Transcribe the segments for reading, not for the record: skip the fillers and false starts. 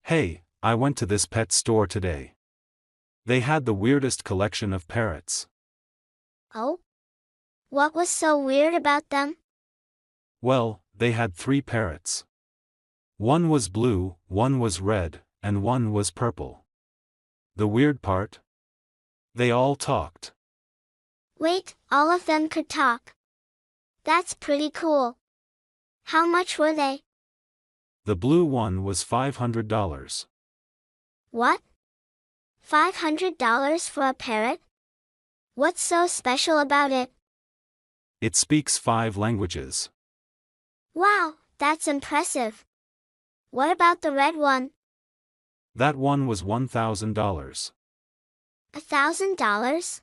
Hey, I went to this pet store today. They had the weirdest collection of parrots. Oh? What was so weird about them? Well, they had 3 parrots. One was blue, one was red, and one was purple. The weird part? They all talked. Wait, all of them could talk. That's pretty cool. How much were they? The blue one was $500. What? $500 for a parrot? What's so special about it? It speaks 5 languages. Wow, that's impressive. What about the red one? That one was $1,000. $1,000?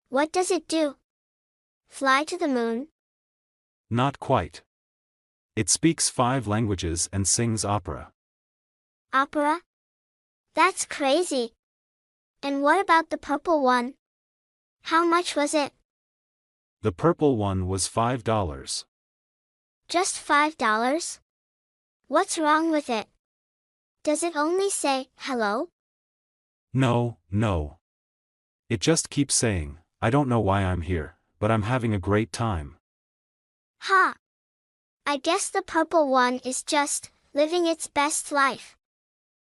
What does it do? Fly to the moon? Not quite. It speaks 5 languages and sings opera. Opera? That's crazy. And what about the purple one? How much was it? The purple one was $5. Just $5? What's wrong with it? Does it only say, hello? No. It just keeps saying, I don't know why I'm here, but I'm having a great time. Ha! I guess the purple one is just living its best life.